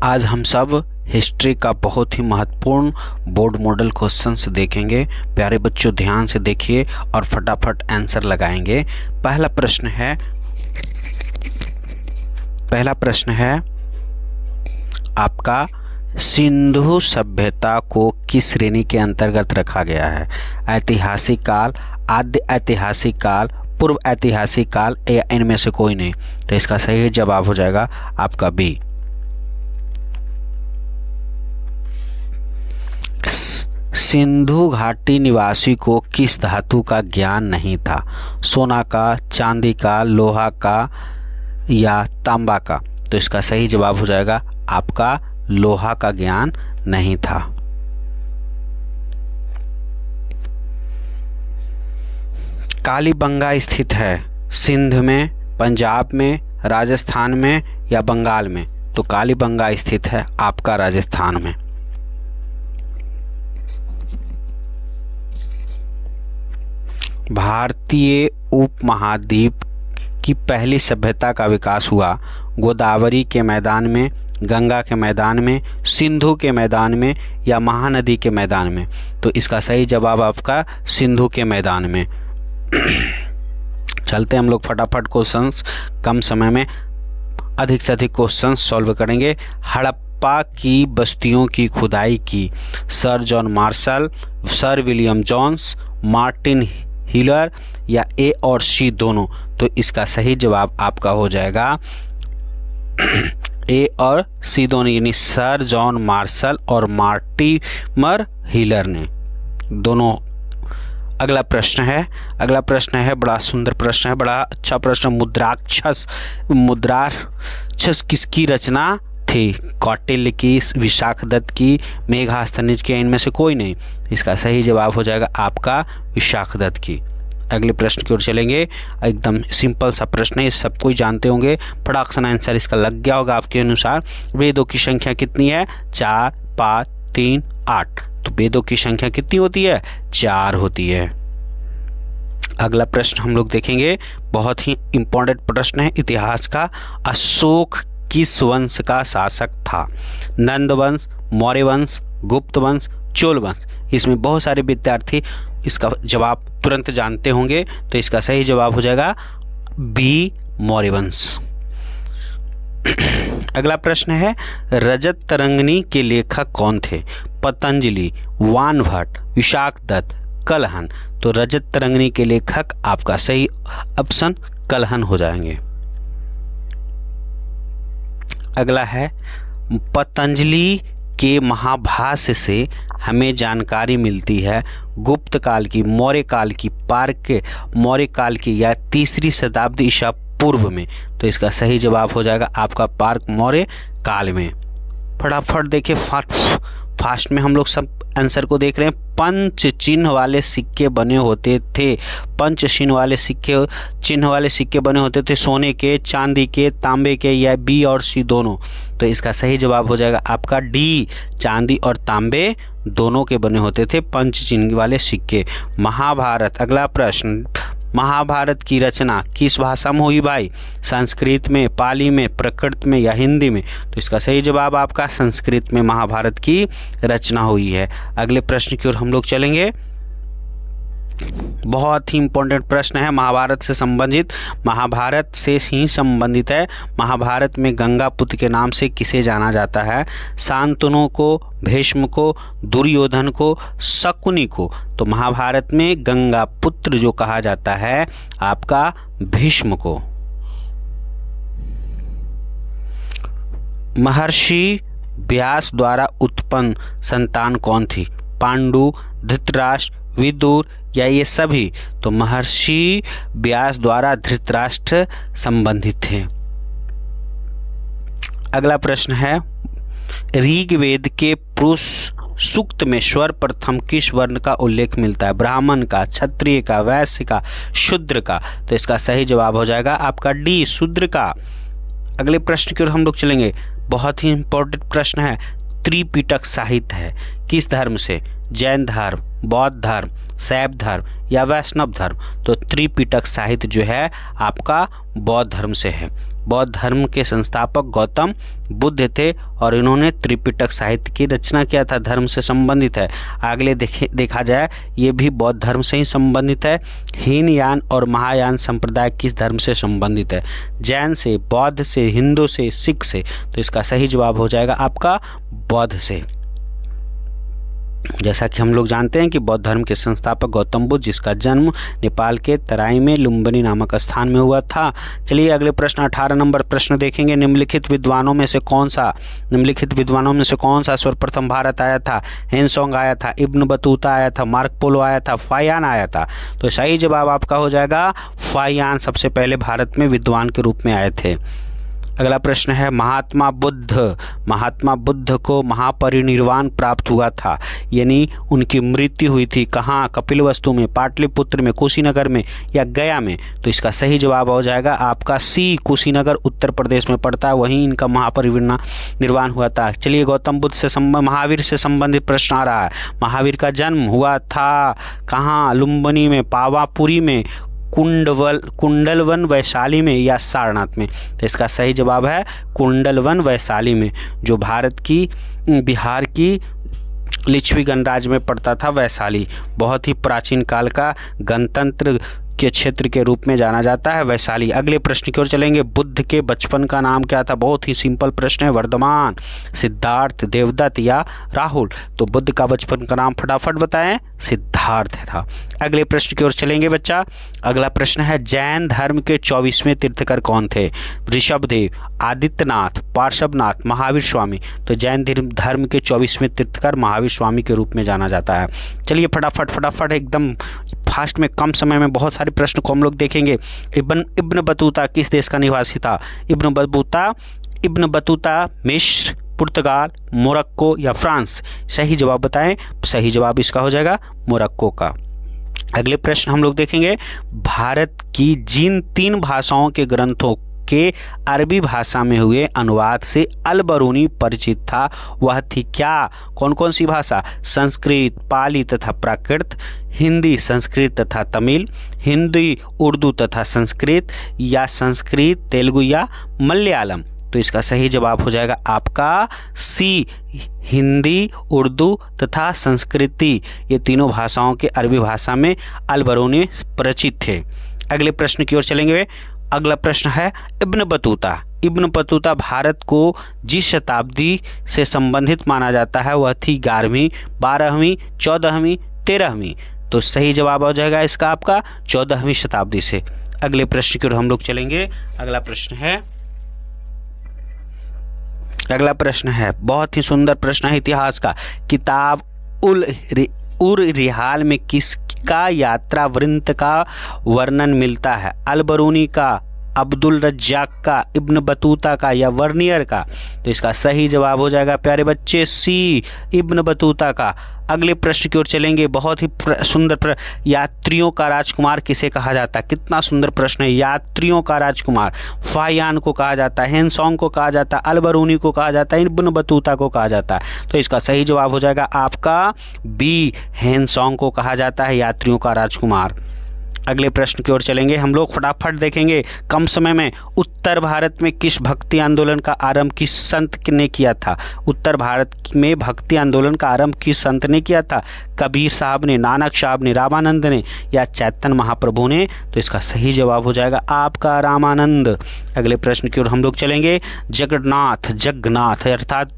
आज हम सब हिस्ट्री का बहुत ही महत्वपूर्ण बोर्ड मॉडल क्वेश्चंस देखेंगे। प्यारे बच्चों ध्यान से देखिए और फटाफट आंसर लगाएंगे। पहला प्रश्न है आपका, सिंधु सभ्यता को किस श्रेणी के अंतर्गत रखा गया है? ऐतिहासिक काल, आद्य ऐतिहासिक काल, पूर्व ऐतिहासिक काल या इनमें से कोई नहीं। तो इसका सही जवाब हो जाएगा आपका बी। सिंधु घाटी निवासी को किस धातु का ज्ञान नहीं था? सोना का, चांदी का, लोहा का या तांबा का? तो इसका सही जवाब हो जाएगा आपका लोहा का ज्ञान नहीं था। कालीबंगा स्थित है सिंध में, पंजाब में, राजस्थान में या बंगाल में? तो कालीबंगा स्थित है आपका राजस्थान में। भारतीय उपमहाद्वीप की पहली सभ्यता का विकास हुआ गोदावरी के मैदान में, गंगा के मैदान में, सिंधु के मैदान में या महानदी के मैदान में? तो इसका सही जवाब आपका सिंधु के मैदान में। चलते हम लोग फटाफट क्वेश्चंस, कम समय में अधिक से अधिक क्वेश्चंस सॉल्व करेंगे। हड़प्पा की बस्तियों की खुदाई की sir John Marshall, sir William Jones, Martin Hiller या ए और सी दोनों? तो इसका सही जवाब आपका हो जाएगा ए और सी दोनों, यानी सर जॉन मार्शल और मार्टिमर हिलर ने दोनों। अगला प्रश्न है बड़ा सुंदर प्रश्न है, बड़ा अच्छा प्रश्न। मुद्राक्षस किसकी रचना थी? कौटिल्य की, विशाखदत्त की, मेघास्तनीज की? इनमें से कोई नहीं। इसका सही जवाब हो जाएगा आपका विशाखदत्त की। अगले प्रश्न की ओर चलेंगे। एकदम सिंपल सा प्रश्न है, सब कोई जानते होंगे, फटाक से आंसर इसका लग गया होगा आपके अनुसार। वेदों की संख्या कितनी है? 4, 5, 3, 8। तो वेदों की संख्या कितनी होती है? 4 होती है। अगला प्रश्न हम लोग देखेंगे, बहुत ही इंपॉर्टेंट प्रश्न है इतिहास का। अशोक किस वंश का शासक था? नंद वंश, मौर्य वंश, गुप्त वंश, चोल वंश? इसमें बहुत सारे विद्यार्थी इसका जवाब तुरंत जानते होंगे। तो इसका सही जवाब हो जाएगा बी, मौर्य वंश। अगला प्रश्न है, रजत तरंगिणी के लेखक कौन थे? पतंजलि, वानभट्ट, विशाखदत्त, कलहन? तो रजत तरंगिणी के लेखक आपका सही ऑप्शन कलहन हो जाएंगे। अगला है, पतंजलि के महाभाष्य से हमें जानकारी मिलती है गुप्त काल की, मौर्य काल की, मौर्य काल की या 3री शताब्दी ईसा पूर्व में? तो इसका सही जवाब हो जाएगा आपका पार्क मौर्य काल में। फटाफट देखिए, फास्ट में हम लोग सब आंसर को देख रहे हैं। पंच चिन्ह वाले सिक्के बने होते थे। पंच चिन्ह वाले सिक्के बने होते थे सोने के, चांदी के, तांबे के या बी और सी दोनों? तो इसका सही जवाब हो जाएगा आपका डी, चांदी और तांबे दोनों के बने होते थे पंच चिन्ह वाले सिक्के। महाभारत, अगला प्रश्न, महाभारत की रचना किस भाषा में हुई भाई? संस्कृत में, पाली में, प्राकृत में या हिंदी में? तो इसका सही जवाब आपका संस्कृत में महाभारत की रचना हुई है। अगले प्रश्न की ओर हम लोग चलेंगे। बहुत ही इंपॉर्टेंट प्रश्न है, महाभारत से ही संबंधित है। महाभारत में गंगा पुत्र के नाम से किसे जाना जाता है? शांतनु को, भीष्म को, दुर्योधन को, शकुनि को? तो महाभारत में गंगा पुत्र जो कहा जाता है आपका भीष्म को। महर्षि व्यास द्वारा उत्पन्न संतान कौन थी? पांडु, धृतराष्ट्र, विदुर या ये सभी? तो महर्षि व्यास द्वारा धृतराष्ट्र संबंधित थे। अगला प्रश्न है, ऋग्वेद के पुरुष सूक्त में सर्वप्रथम किस वर्ण का उल्लेख मिलता है? ब्राह्मण का, क्षत्रिय का, वैश्य का, शूद्र का? तो इसका सही जवाब हो जाएगा आपका डी, शूद्र का। अगले प्रश्न की ओर हम लोग चलेंगे। बहुत ही इंपॉर्टेंट प्रश्न है, त्रिपिटक साहित्य है किस धर्म से? जैन धर्म, बौद्ध धर्म, शैव धर्म या वैष्णव धर्म? तो त्रिपिटक साहित्य जो है आपका बौद्ध धर्म से है। बौद्ध धर्म के संस्थापक गौतम बुद्ध थे और इन्होंने त्रिपिटक साहित्य की रचना किया था, धर्म से संबंधित है। अगले देखा जाए ये भी बौद्ध धर्म से ही संबंधित है। हीनयान और महायान संप्रदाय किस धर्म से संबंधित है? जैन से, बौद्ध से, हिंदू से, सिख से? तो इसका सही जवाब हो जाएगा आपका बौद्ध से। जैसा कि हम लोग जानते हैं कि बौद्ध धर्म के संस्थापक गौतम बुद्ध, जिसका जन्म नेपाल के तराई में लुम्बिनी नामक स्थान में हुआ था। चलिए अगले प्रश्न 18 नंबर प्रश्न देखेंगे। निम्नलिखित विद्वानों में से कौन सा सर्वप्रथम भारत आया था? हेनसोंग आया था, इब्न बतूता आया था, मार्को पोलो आया था, फाहियान आया था? तो सही जवाब आपका हो जाएगा फाहियान सबसे पहले भारत में विद्वान के रूप में आए थे। अगला प्रश्न है महात्मा बुद्ध को महापरिनिर्वाण प्राप्त हुआ था, यानी उनकी मृत्यु हुई थी कहाँ? कपिलवस्तु में, पाटलिपुत्र में, कुशीनगर में या गया में? तो इसका सही जवाब हो जाएगा आपका सी, कुशीनगर उत्तर प्रदेश में पड़ता है, वहीं इनका महापरिनिर्वाण हुआ था। चलिए गौतम बुद्ध से महावीर से संबंधित प्रश्न आ रहा है। महावीर का जन्म हुआ था कहाँ? लुम्बिनी में, पावापुरी में, कुंडलवन वैशाली में या सारनाथ में? तो इसका सही जवाब है कुंडलवन वैशाली में, जो भारत की बिहार की लिच्छवी गणराज्य में पड़ता था। वैशाली बहुत ही प्राचीन काल का गणतंत्र के क्षेत्र के रूप में जाना जाता है वैशाली। अगले प्रश्न की ओर चलेंगे। बुद्ध के बचपन का नाम क्या था? बहुत ही सिंपल प्रश्न है। वर्धमान, सिद्धार्थ, देवदत्त या राहुल? तो बुद्ध का बचपन का नाम फटाफट बताएं, सिद्धार्थ था। अगले प्रश्न की ओर चलेंगे बच्चा। अगला प्रश्न है जैन धर्म के 24वें तीर्थकर कौन थे? ऋषभदेव, आदित्यनाथ, पार्श्वनाथ, महावीर स्वामी? तो जैन धर्म के 24वें तीर्थकर महावीर स्वामी के रूप में जाना जाता है। चलिए फटाफट एकदम फास्ट में, कम समय में बहुत सारे प्रश्न को हम लोग देखेंगे। इब्न बतूता किस देश का निवासी था? इब्न बतूता मिस्र, पुर्तगाल, मोरक्को या फ्रांस? सही जवाब बताएं। सही जवाब इसका हो जाएगा मोरक्को का। अगले प्रश्न हम लोग देखेंगे। भारत की जिन 3 भाषाओं के ग्रंथों के अरबी भाषा में हुए अनुवाद से अल बरूनी परिचित था, वह थी क्या? कौन कौन सी भाषा? संस्कृत, पाली तथा प्राकृत, हिंदी, संस्कृत तथा तमिल, हिंदी, उर्दू तथा संस्कृत या संस्कृत, तेलुगु या मलयालम? तो इसका सही जवाब हो जाएगा आपका सी, हिंदी, उर्दू तथा संस्कृति। ये तीनों भाषाओं के अरबी भाषा में अल बरूनी परिचित थे। अगले प्रश्न की ओर चलेंगे। अगला प्रश्न है इब्न बतूता भारत को जिस शताब्दी से संबंधित माना जाता है वह थी 11वीं, 12वीं, 14वीं, 13वीं? तो सही जवाब हो जाएगा इसका आपका 14वीं शताब्दी से। अगले प्रश्न की ओर हम लोग चलेंगे। अगला प्रश्न है बहुत ही सुंदर प्रश्न है इतिहास का। किताब उर रिहाल में किसका यात्रा वृत्त का वर्णन मिलता है? अल बरूनी का, अब्दुल रज्जाक का, इब्न बतूता का या वर्नियर का? तो इसका सही जवाब हो जाएगा प्यारे बच्चे सी, इब्न बतूता का। अगले प्रश्न की ओर चलेंगे। बहुत ही सुंदर यात्रियों का राजकुमार किसे कहा जाता है? कितना सुंदर प्रश्न है। यात्रियों का राजकुमार फाहियान को कहा जाता है, हेनसोंग को कहा जाता है, अल बरूनी को कहा जाता है, इब्न बतूता को कहा जाता है? तो इसका सही जवाब हो जाएगा आपका बी, हेनसोंग को कहा जाता है यात्रियों का राजकुमार। अगले प्रश्न की ओर चलेंगे हम लोग, फटाफट देखेंगे कम समय में। उत्तर भारत में किस भक्ति आंदोलन का आरंभ किस संत ने किया था? उत्तर भारत में भक्ति आंदोलन का आरंभ किस संत ने किया था? कबीर साहब ने, नानक साहब ने, रामानंद ने या चैतन्य महाप्रभु ने? तो इसका सही जवाब हो जाएगा आपका रामानंद। अगले प्रश्न की ओर हम लोग चलेंगे। जगन्नाथ अर्थात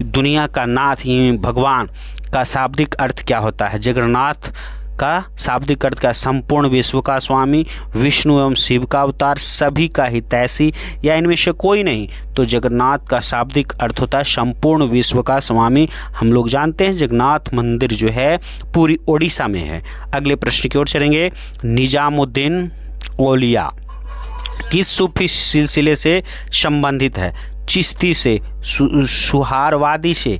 दुनिया का नाथ भगवान का शाब्दिक अर्थ क्या होता है? जगन्नाथ का शाब्दिक अर्थ का संपूर्ण विश्व का स्वामी, विष्णु एवं शिव का अवतार, सभी का हितैषी या इनमें से कोई नहीं? तो जगन्नाथ का शाब्दिक अर्थ होता है संपूर्ण विश्व का स्वामी। हम लोग जानते हैं जगन्नाथ मंदिर जो है पूरी ओडिशा में है। अगले प्रश्न की ओर चलेंगे। निजामुद्दीन औलिया किस सूफी सिलसिले से संबंधित है? चिश्ती से, सुहारवादी से,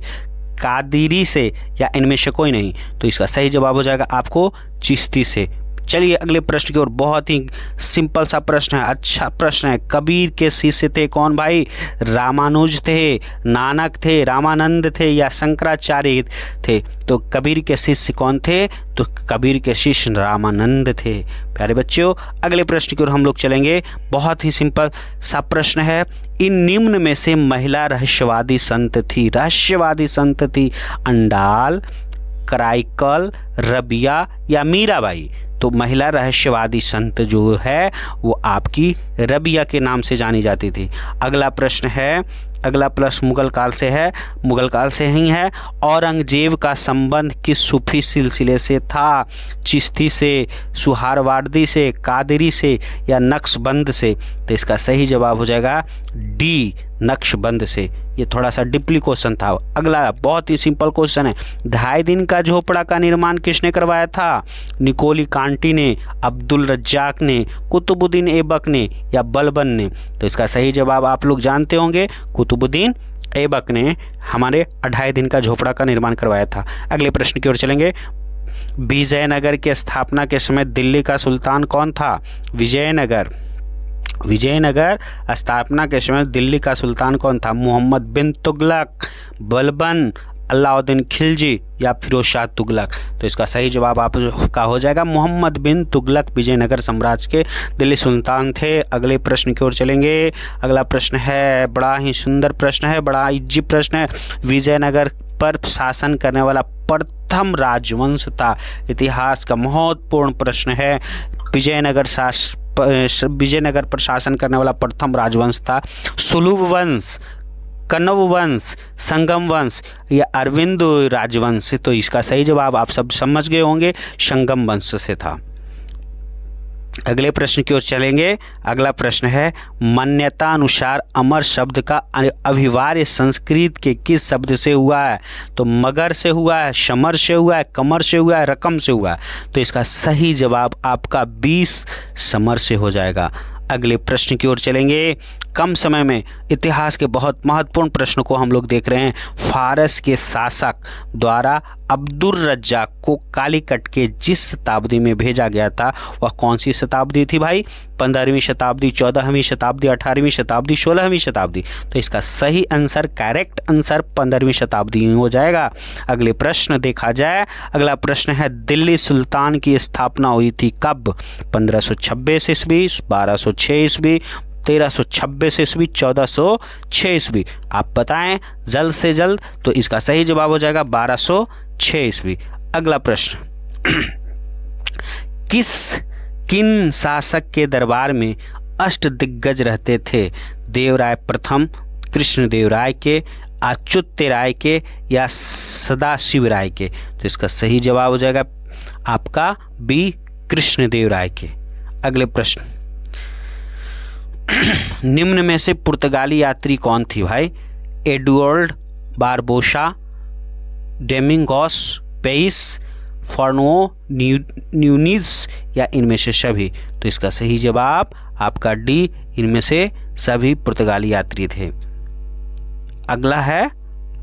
कादिरी से या इनमें से कोई नहीं? तो इसका सही जवाब हो जाएगा आपको चिश्ती से। चलिए अगले प्रश्न की ओर। बहुत ही सिंपल सा प्रश्न है, अच्छा प्रश्न है। कबीर के शिष्य थे कौन भाई? रामानुज थे, नानक थे, रामानंद थे या शंकराचार्य थे? तो कबीर के शिष्य कौन थे? तो कबीर के शिष्य रामानंद थे। प्यारे बच्चों, अगले प्रश्न की ओर हम लोग चलेंगे। बहुत ही सिंपल सा प्रश्न है, इन निम्न में से महिला रहस्यवादी संत थी। रहस्यवादी संत थी अंडाल, कराइकल, रबिया या मीराबाई? तो महिला रहस्यवादी संत जो है वो आपकी रबिया के नाम से जानी जाती थी। अगला प्रश्न है, अगला प्रश्न मुगल काल से है, मुगल काल से ही है। औरंगजेब का संबंध किस सूफी सिलसिले से था? चिश्ती से, सुहारवार्दी से, कादरी से या नक्शबंद से? तो इसका सही जवाब हो जाएगा डी, नक्शबंद से। ये थोड़ा सा डीपली क्वेश्चन था। अगला बहुत ही सिंपल क्वेश्चन है, 2.5 दिन का झोपड़ा का निर्माण किसने करवाया था? निकोली कांटी ने, अब्दुल रज्जाक ने, कुतुबुद्दीन ऐबक ने या बलबन ने? तो इसका सही जवाब आप लोग जानते होंगे, कुतुबुद्दीन ऐबक ने हमारे 2.5 दिन का झोपड़ा का निर्माण करवाया था। अगले प्रश्न की ओर चलेंगे। विजयनगर की स्थापना के समय दिल्ली का सुल्तान कौन था? विजयनगर स्थापना के समय दिल्ली का सुल्तान कौन था? मोहम्मद बिन तुगलक, बलबन, अलाउद्दीन खिलजी या फिरोज शाह तुगलक? तो इसका सही जवाब आपका हो जाएगा मोहम्मद बिन तुगलक विजयनगर साम्राज्य के दिल्ली सुल्तान थे। अगले प्रश्न की ओर चलेंगे। अगला प्रश्न है, बड़ा ही सुंदर प्रश्न है, बड़ा इजी प्रश्न है। विजयनगर पर शासन करने वाला प्रथम राजवंश था। इतिहास का महत्वपूर्ण प्रश्न है। विजयनगर पर शासन करने वाला प्रथम राजवंश था सुलभ वंश, कण्व वंश, संगम वंश या अरविंद राजवंश? तो इसका सही जवाब आप सब समझ गए होंगे, संगम वंश से था। अगले प्रश्न की ओर चलेंगे। अगला प्रश्न है, मान्यता अनुसार अमर शब्द का अभिवार्य संस्कृत के किस शब्द से हुआ है? तो मगर से हुआ है, शमर से हुआ है, कमर से हुआ है, रकम से हुआ है? तो इसका सही जवाब आपका 20 समर से हो जाएगा। अगले प्रश्न की ओर चलेंगे। कम समय में इतिहास के बहुत महत्वपूर्ण प्रश्न को हम लोग देख रहे हैं। फारस के शासक द्वारा अब्दुल रज्जाक को कालीकट के जिस शताब्दी में भेजा गया था वह कौन सी शताब्दी थी भाई? 15वीं शताब्दी, 14वीं शताब्दी, 18वीं शताब्दी, 16वीं शताब्दी? तो इसका सही आंसर, करेक्ट आंसर 15वीं शताब्दी हो जाएगा। अगले प्रश्न देखा जाए। अगला प्रश्न है, दिल्ली सुल्तान की स्थापना हुई थी कब? 1526 ईस्वी, 1206 ईस्वी, 1326 ईस्वी, 1406 ईस्वी? आप बताएं जल्द से जल्द। तो इसका सही जवाब हो जाएगा 1206 ईस्वी। अगला प्रश्न, किन शासक के दरबार में अष्टदिग्गज रहते थे? देवराय प्रथम, कृष्णदेव राय के, अच्युत राय के या सदाशिव राय के? तो इसका सही जवाब हो जाएगा आपका बी, कृष्णदेव राय के। अगले प्रश्न, निम्न में से पुर्तगाली यात्री कौन थी भाई? एडवर्ड बारबोसा, डोमिंगोस पेइस, फर्नांडो न्यूनीज या इनमें से सभी? तो इसका सही जवाब आपका डी, इनमें से सभी पुर्तगाली यात्री थे। अगला है,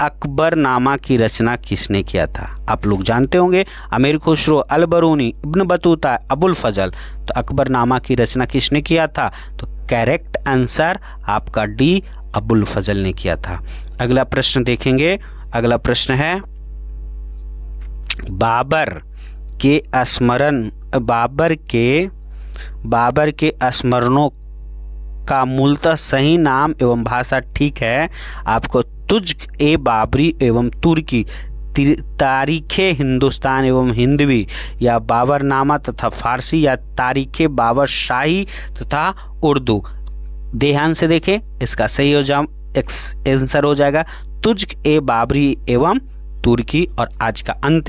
अकबरनामा की रचना किसने किया था? आप लोग जानते होंगे, अमीर खुसरो, अल-बरूनी, इब्न बतूता, अबुल फजल। तो अकबरनामा की रचना किसने किया था? तो करेक्ट आंसर आपका डी, अबुल फजल ने किया था। अगला प्रश्न देखेंगे। अगला प्रश्न है, बाबर के स्मरणों का मूलतः सही नाम एवं भाषा ठीक है आपको तुज्क-ए-बाबरी एवं तुर्की, तारीख़े हिंदुस्तान एवं हिंदवी या बाबरनामा तथा फारसी या तारीख़े बाबर शाही तथा उर्दू? ध्यान से देखें, इसका सही आंसर हो जाएगा तुज्क-ए-बाबरी एवं तुर्की। और आज का अंतिम